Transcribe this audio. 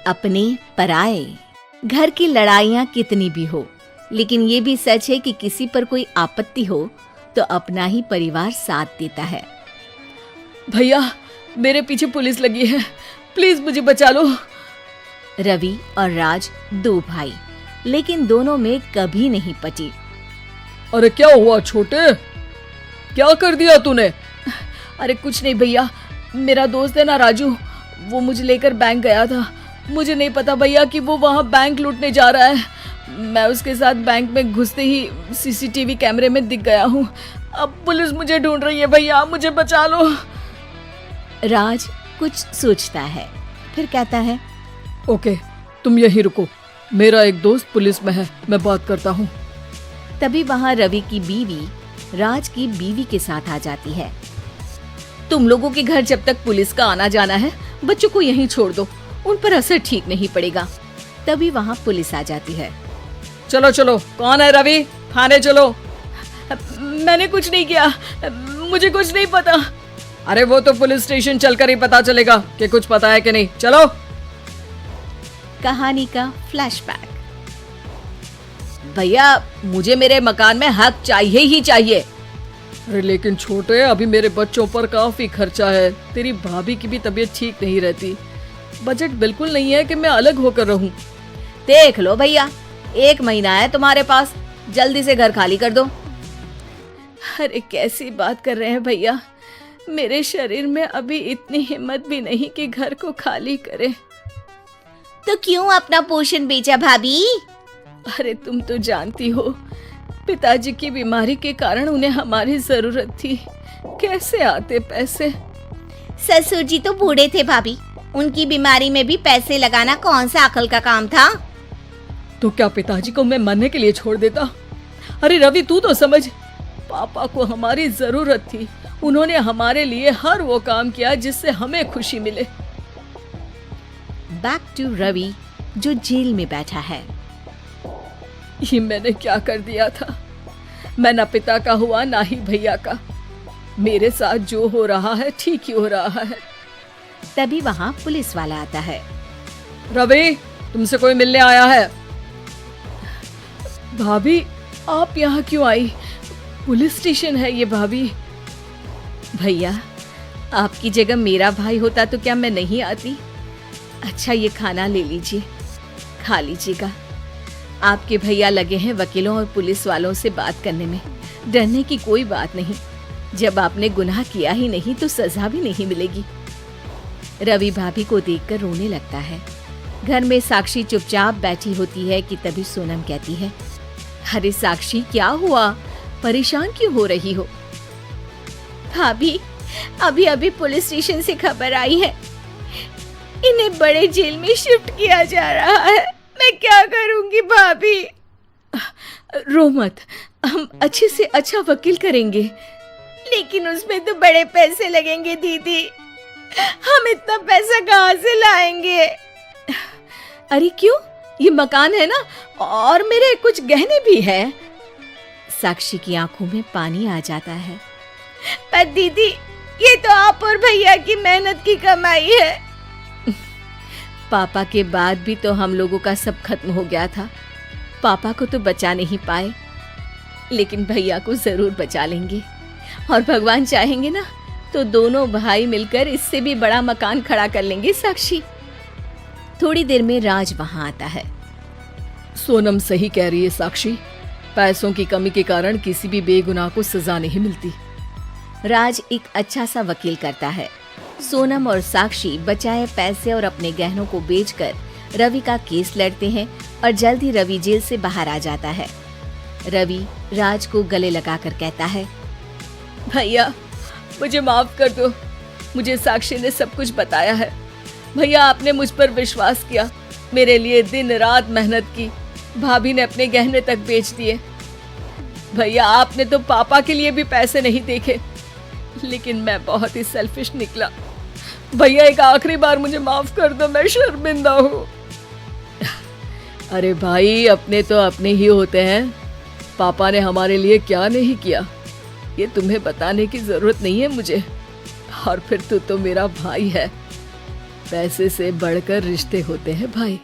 अपने पराए। घर की लड़ाइयाँ कितनी भी हो, लेकिन ये भी सच है कि किसी पर कोई आपत्ति हो तो अपना ही परिवार साथ देता है। भैया, मेरे पीछे पुलिस लगी है, प्लीज मुझे बचा लो। रवि और राज दो भाई, लेकिन दोनों में कभी नहीं पटी। अरे क्या हुआ छोटे, क्या कर दिया तूने? अरे कुछ नहीं भैया, मेरा दोस्त है ना राजू, वो मुझे लेकर बैंक गया था। मुझे नहीं पता भैया कि वो वहाँ बैंक लूटने जा रहा है। मैं उसके साथ बैंक में घुसते ही सीसीटीवी कैमरे में दिख गया हूँ। अब पुलिस मुझे ढूंढ रही है भैया, मुझे बचा लो। राज कुछ सोचता है, फिर कहता है, ओके, तुम यहीं रुको, मेरा एक दोस्त पुलिस में है, मैं बात करता हूँ। तभी वहाँ रवि की बीवी राज की बीवी के साथ आ जाती है। तुम लोगों के घर जब तक पुलिस का आना जाना है, बच्चों को यहीं छोड़ दो, उन पर असर ठीक नहीं पड़ेगा। तभी वहाँ पुलिस आ जाती है। चलो चलो, कौन है रवि, थाने चलो। मैंने कुछ नहीं किया, मुझे कुछ नहीं पता। अरे वो तो पुलिस स्टेशन चलकर ही पता चलेगा कि कुछ पता है कि नहीं, चलो। कहानी का फ्लैशबैक। भैया, मुझे मेरे मकान में हक चाहिए ही चाहिए। अरे लेकिन छोटे, अभी मेरे बच्चों पर काफी खर्चा है, तेरी भाभी की भी तबीयत ठीक नहीं रहती, बजट बिल्कुल नहीं है कि मैं अलग होकर रहूं। देख लो भैया, 1 महीना है तुम्हारे पास, जल्दी से घर खाली कर दो। अरे कैसी बात कर रहे हैं भैया, मेरे शरीर में अभी इतनी हिम्मत भी नहीं कि घर को खाली करे। तो क्यों अपना पोषण बेचा भाभी? अरे तुम तो जानती हो, पिताजी की बीमारी के कारण उन्हें हमारी जरूरत थी, कैसे आते पैसे। ससुर जी तो बूढ़े थे भाभी, उनकी बीमारी में भी पैसे लगाना कौन सा अकल का काम था। तो क्या पिताजी को मैं मरने के लिए छोड़ देता? अरे रवि, तू तो समझ, पापा को हमारी जरूरत थी, उन्होंने हमारे लिए हर वो काम किया जिससे हमें खुशी मिले। बैक टू रवि, जो जेल में बैठा है। ये मैंने क्या कर दिया था? मैं ना पिता का हुआ ना ही भैया का, मेरे साथ जो हो रहा है ठीक ही हो रहा है। तभी वहाँ पुलिस वाला आता है। रवि, तुमसे कोई मिलने आया है। भाभी, आप यहाँ क्यों आई? पुलिस स्टेशन है ये भाभी। भैया, आपकी जगह मेरा भाई होता तो क्या मैं नहीं आती? अच्छा, ये खाना ले लीजिए, खा लीजिएगा। आपके भैया लगे हैं वकीलों और पुलिस वालों से बात करने में, डरने की कोई बात नहीं, जब आपने गुनाह किया ही नहीं तो सजा भी नहीं मिलेगी। रवि भाभी को देखकर रोने लगता है। घर में साक्षी चुपचाप बैठी होती है कि तभी सोनम कहती है, अरे साक्षी, क्या हुआ, परेशान क्यों हो रही हो? भाभी, अभी अभी पुलिस स्टेशन से खबर आई है, इन्हें बड़े जेल में शिफ्ट किया जा रहा है, मैं क्या करूंगी भाभी? रो मत, हम अच्छे से अच्छा वकील करेंगे। लेकिन उसमें तो बड़े पैसे लगेंगे दीदी, हम इतना पैसा कहाँ से लाएंगे? अरे क्यों, ये मकान है ना, और मेरे कुछ गहने भी हैं। साक्षी की आंखों में पानी आ जाता है। पर दीदी, ये तो आप और भैया की मेहनत की कमाई है। पापा के बाद भी तो हम लोगों का सब खत्म हो गया था, पापा को तो बचा नहीं पाए, लेकिन भैया को जरूर बचा लेंगे, और भगवान चाहेंगे ना तो दोनों भाई मिलकर इससे भी बड़ा मकान खड़ा कर लेंगे। साक्षी। थोड़ी देर में राज वहां आता है। सोनम सही कह रही है साक्षी, पैसों की कमी के कारण किसी भी बेगुनाह को सजा नहीं मिलती। राज एक अच्छा सा वकील करता है। सोनम और साक्षी बचाए पैसे और अपने गहनों को बेचकर रवि का केस लड़ते हैं और जल्द ही रवि जेल से बाहर आ जाता है। रवि राज को गले लगाकर कहता है, भैया मुझे माफ कर दो, मुझे साक्षी ने सब कुछ बताया है। भैया, आपने मुझ पर विश्वास किया, मेरे लिए दिन रात मेहनत की, भाभी ने अपने गहने तक बेच दिए। भैया, आपने तो पापा के लिए भी पैसे नहीं देखे, लेकिन मैं बहुत ही सेल्फिश निकला। भैया, एक आखिरी बार मुझे माफ कर दो, मैं शर्मिंदा हूँ। अरे भाई, अपने तो अपने ही होते हैं, पापा ने हमारे लिए क्या नहीं किया ये तुम्हें बताने की जरूरत नहीं है मुझे। और फिर तू तो मेरा भाई है, पैसे से बढ़कर रिश्ते होते हैं भाई।